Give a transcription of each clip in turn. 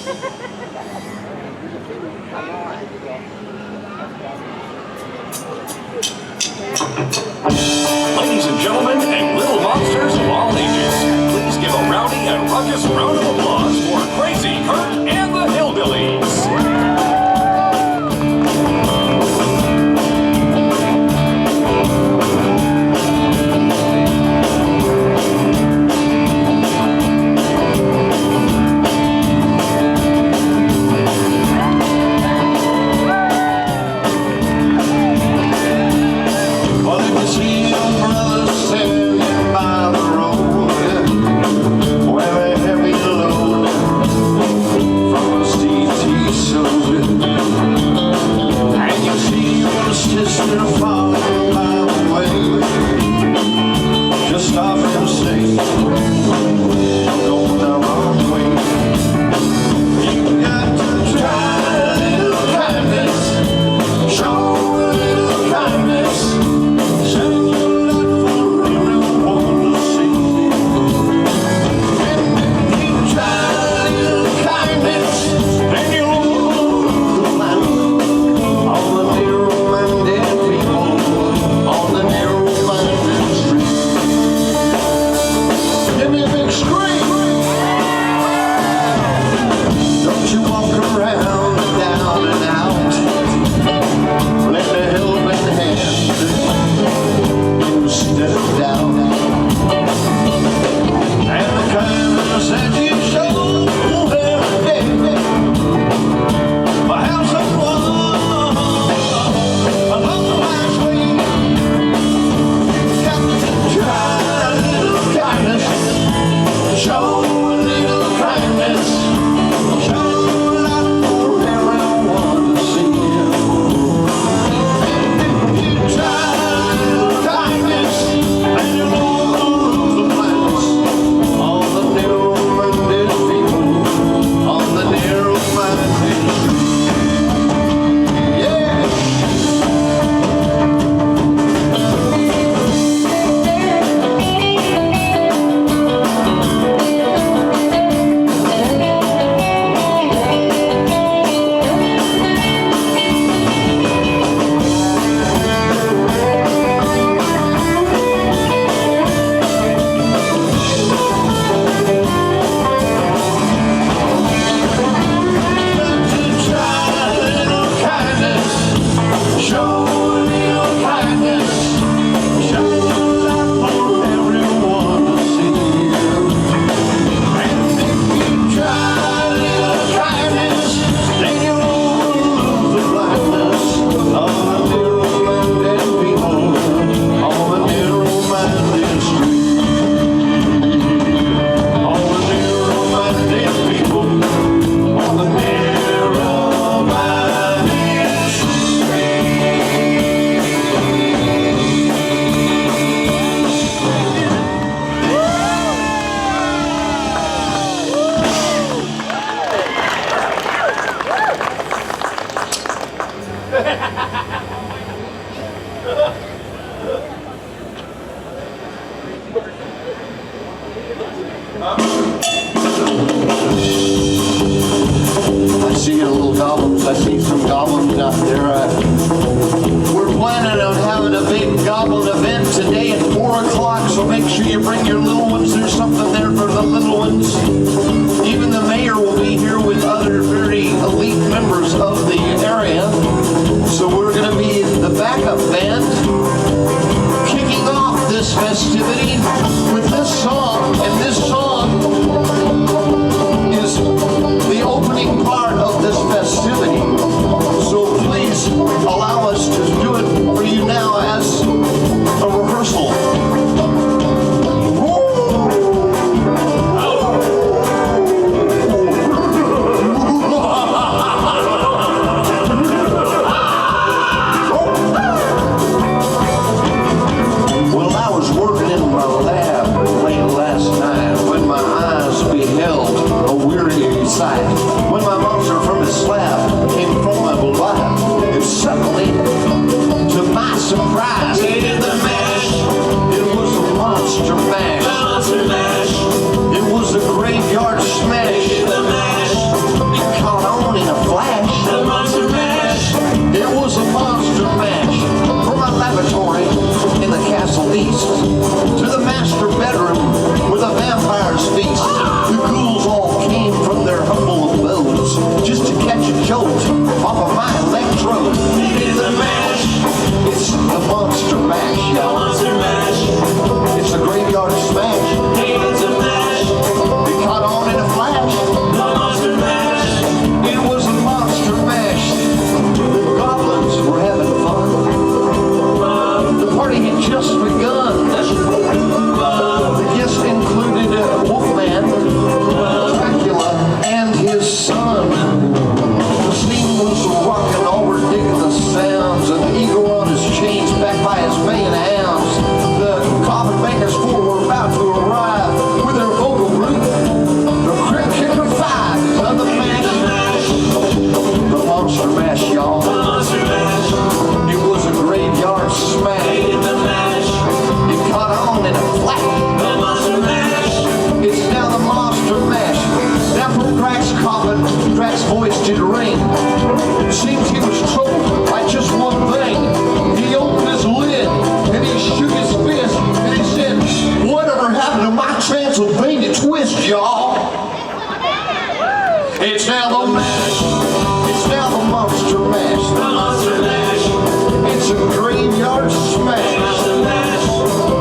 Ladies and gentlemen, and little monsters of all ages, please give a rowdy and ruckus round of applause for Krazy Kirk and the Hillbillies. By the road, where they heavy load It's now the mash. It's now the monster mash. The monster mash. It's a graveyard smash. The mash.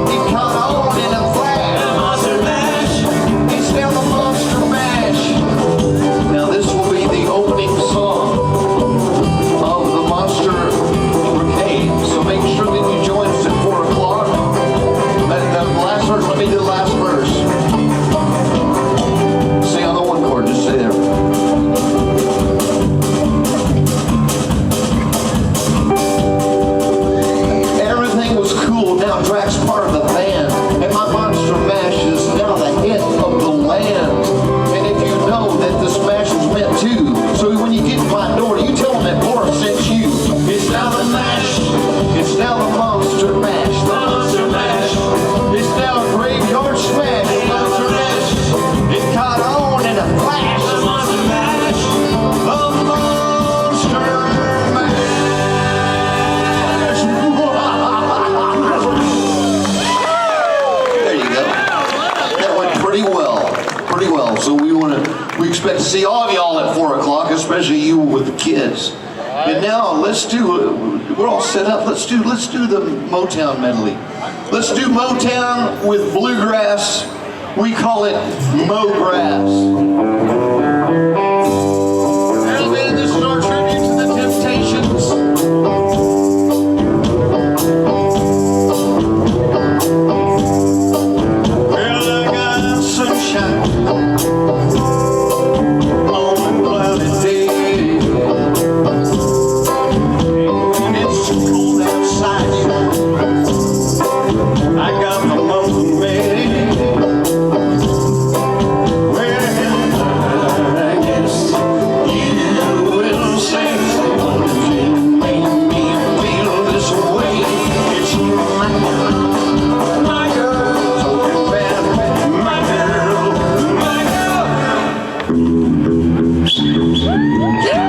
It caught on in a flash. The monster mash. It's now the monster mash. Now this will be the opening song of the Monster Brigade. So make sure that you join us at 4 o'clock. The last verse, let me do the last verse. Sing on the 1 chord, just stay there. Everything was cool, now Drax's part of the band. And my Monster Mash is now the hit of the land. And if you know that the smash was meant to, so when you get to my door, you tell them that Laura sent you. It's now the mash, it's now the Monster Mash. The Monster Mash, it's now a graveyard smash. The Monster Mash, it caught on in a flash. The Monster Mash, the Monster Mash. There you go. That went pretty well. Pretty well. So we expect to see all of y'all at 4 o'clock, especially you with the kids. And now let's do, we're all set up, let's do the Motown medley. Let's do Motown with bluegrass. We call it Mo-Grass. And this is our tribute to the Temptations. Well, I got sunshine on a cloudy day. I got the mountain made. Well, I guess you will say you made me feel this way. It's my girl, my girl, so bad, my girl, my girl. Yeah.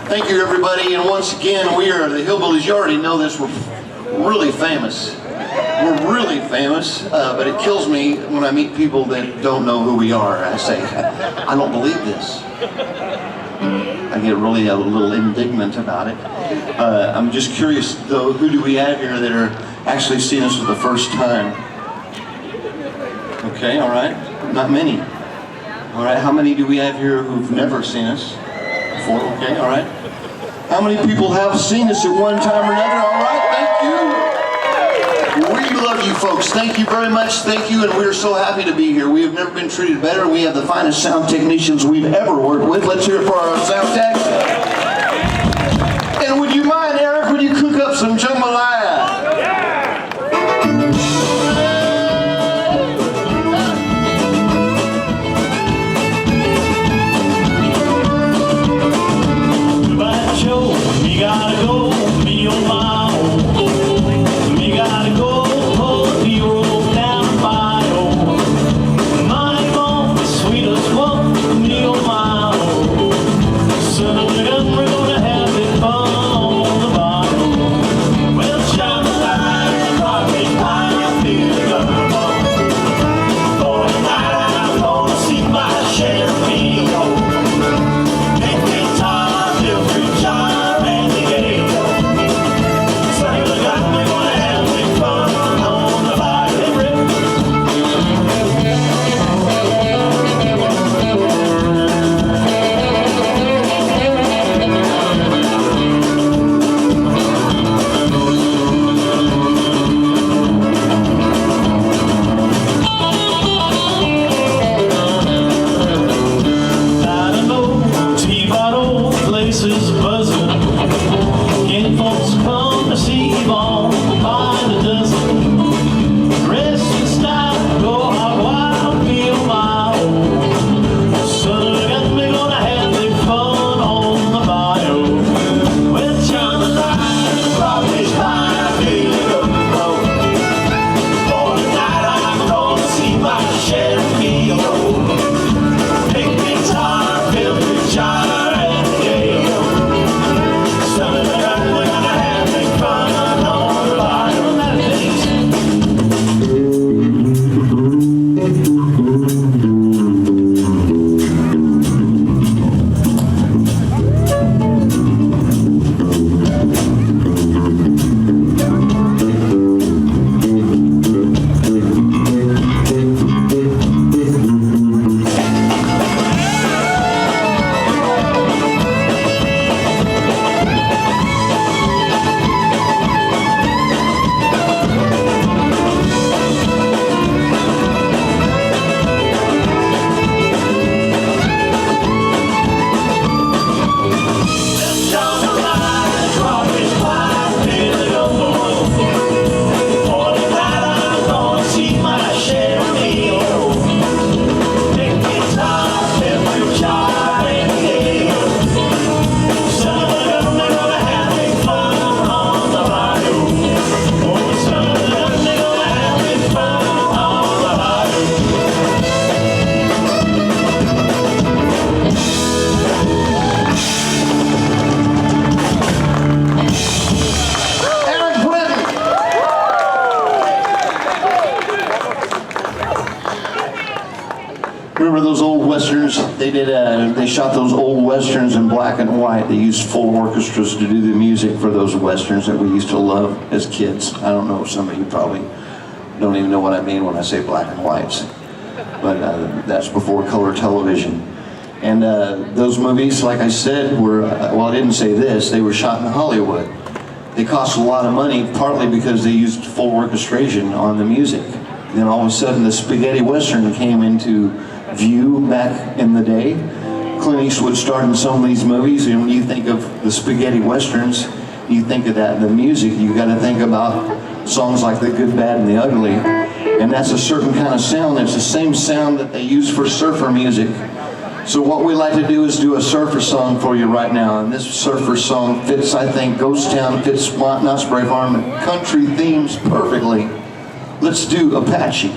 Thank you, everybody, and once again, we are the Hillbillies. You already know this. We're really famous. We're really famous, but it kills me when I meet people that don't know who we are. I say, I don't believe this. I get really a little indignant about it. I'm just curious, though, who do we have here that are actually seeing us for the first time? Okay, all right. Not many. All right, how many do we have here who've never seen us before? Okay, all right. How many people have seen us at one time or another? All right, thank you. We love you folks. Thank you very much. Thank you, and we're so happy to be here. We have never been treated better. We have the finest sound technicians we've ever worked with. Let's hear it for our sound techs. And would you mind, Eric, would you cook up some jambalaya? We gotta go, me on my own. We gotta go, pull the road down the bio. My home, the sweetest one, me on my own. Son of a gun, we're gonna have it fun on the bio. Well, Jambalaya, rock me high, I feel the gun ball. For tonight, I'm gonna see my share of me. Make guitar, feel free, John. Remember those old westerns? They shot those old westerns in black and white. They used full orchestras to do the music for those westerns that we used to love as kids. I don't know, some of you probably don't even know what I mean when I say black and whites. But that's before color television. And those movies, like I said, were, well, I didn't say this, they were shot in Hollywood. They cost a lot of money, partly because they used full orchestration on the music. Then all of a sudden the spaghetti western came into view back in the day. Clint Eastwood starred in some of these movies, and when you think of the spaghetti westerns, you think of that, the music, you got to think about songs like The Good, Bad, and the Ugly. And that's a certain kind of sound. It's the same sound that they use for surfer music. So what we like to do is do a surfer song for you right now. And this surfer song fits, I think, Ghost Town, fits Knott's Spray Farm, and country themes perfectly. Let's do Apache.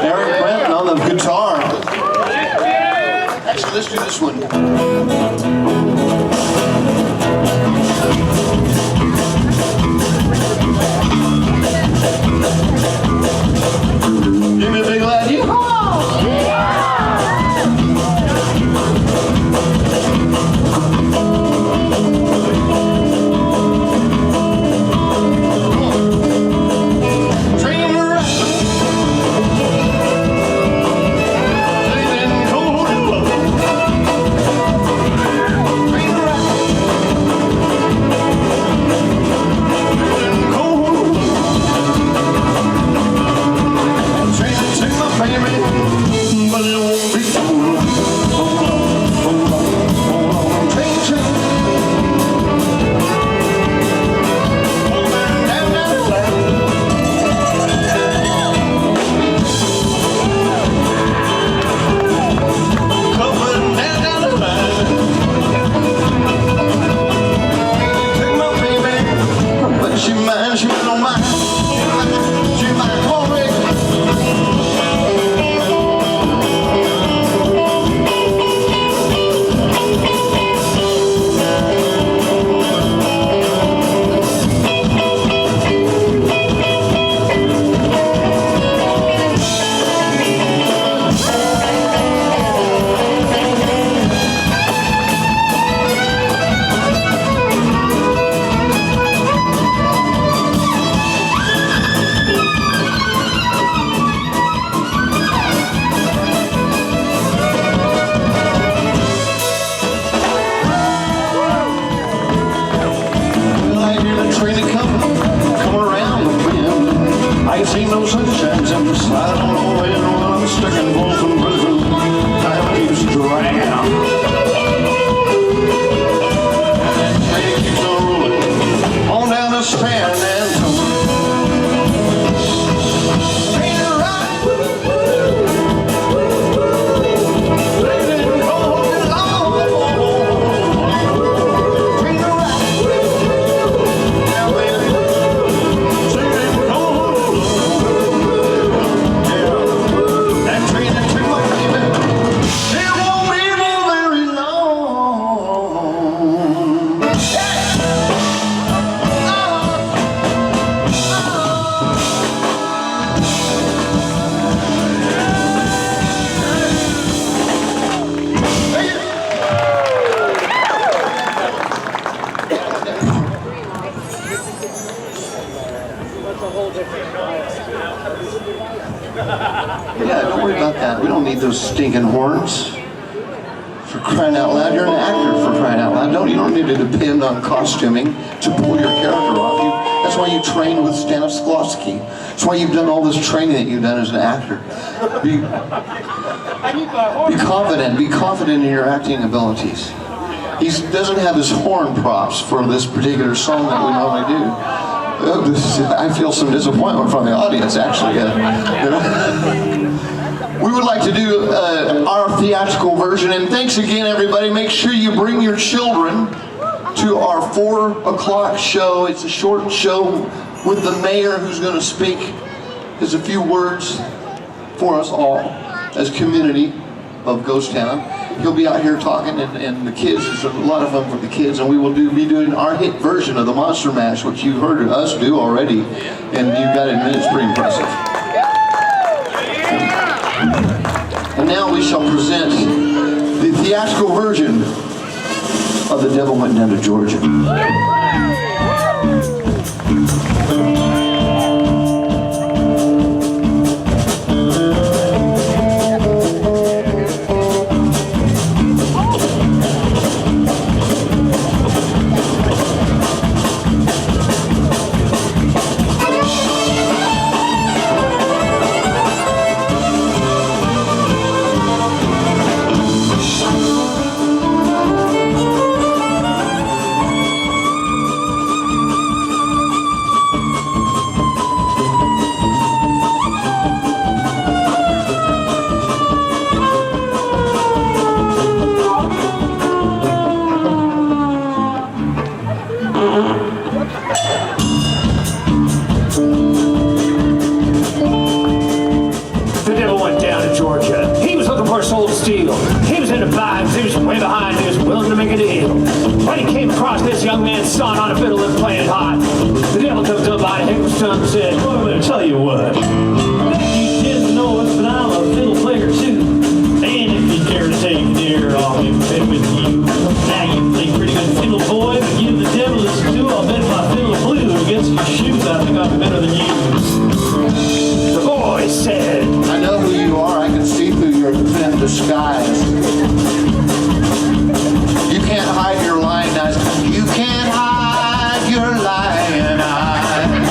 Eric Brenton on the guitar. Actually, let's do this one. Give me a big loud yeehaw! Yeah, don't worry about that. We don't need those stinking horns. For crying out loud, you're an actor for crying out loud. You don't need to depend on costuming to pull your character off. That's why you train with Stanislavski. That's why you've done all this training that you've done as an actor. Be confident in your acting abilities. He doesn't have his horn props for this particular song that we normally do. I feel some disappointment from the audience, actually. We would like to do our theatrical version, and thanks again, everybody. Make sure you bring your children to our 4 o'clock show. It's a short show with the mayor, who's going to speak just a few words for us all as community of Ghost Town. He'll be out here talking, and the kids, there's a lot of fun for the kids, and we will be doing our hit version of the Monster Mash, which you've heard us do already, and you got it in minutes. Pretty impressive. And now we shall present the theatrical version of The Devil Went Down to Georgia. cold steel. He was into vibes, he was way behind, he was willing to make a deal. When he came across this young man sawing on a fiddle and playing it hot, the devil comes up by the hiccup stump and said, well, I'm gonna tell you what. You didn't know it, but I'm a fiddle player too. And if you dare to take a dare, I'll be fit with you. Now you play pretty good fiddle, boy, but give the devil his due. I'll bet if I fiddle blue against your shoes, I think I'm better than you. The boy said, I know who you are. I can see through your thin disguise. You can't hide your lying eyes. You can't hide your lying eyes.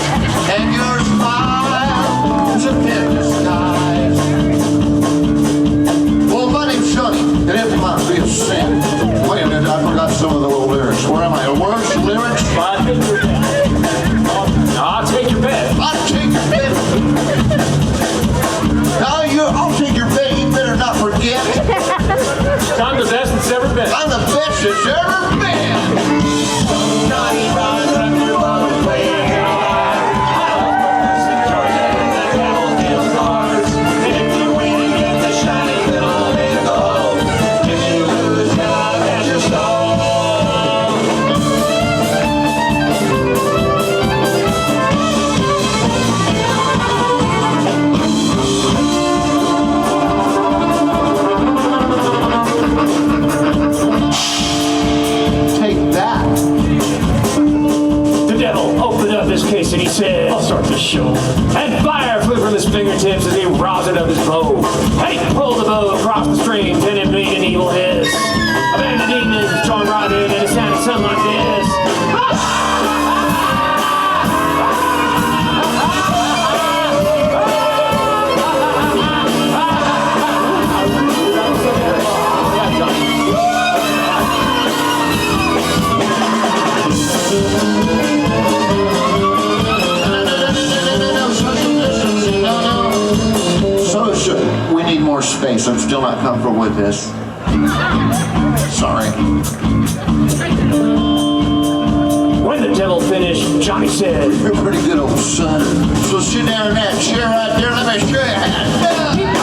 And your smile is a thin disguise. Well, my name's Johnny, and it might be a sin. Wait a minute, I forgot some of the little lyrics. Where am I? Words, lyrics? I'll take your bet. I'll take your bet. I'll take your bet. You better not forget. I'm the best that's ever been. I'm the best that's ever been. Johnny Rotten up your own way. Case and he said, I'll start this show. And fire flew from his fingertips as he roused up his bow. And he pulled the bow across the strings and it made an evil hiss. A band of demons joined right in and it sounded something like this. We need more space. I'm still not comfortable with this. Sorry. When the devil finished, Johnny said, You're pretty good, old son. So sit down in that chair right there. Let me show you how to do it.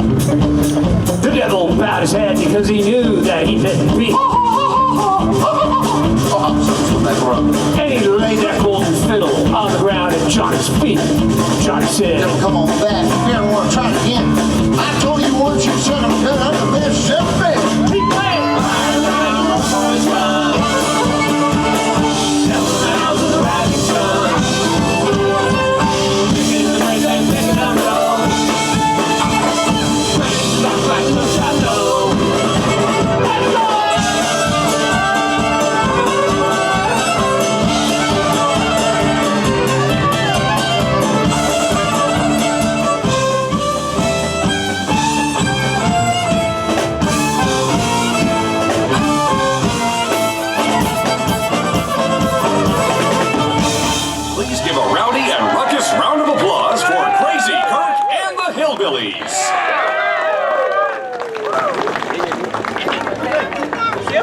The devil bowed his head because he knew that he didn't beat. And he laid that golden fiddle on the ground at Johnny's feet. Johnny said, Come on back. You never want to try it again. I told you once, you son of a gun.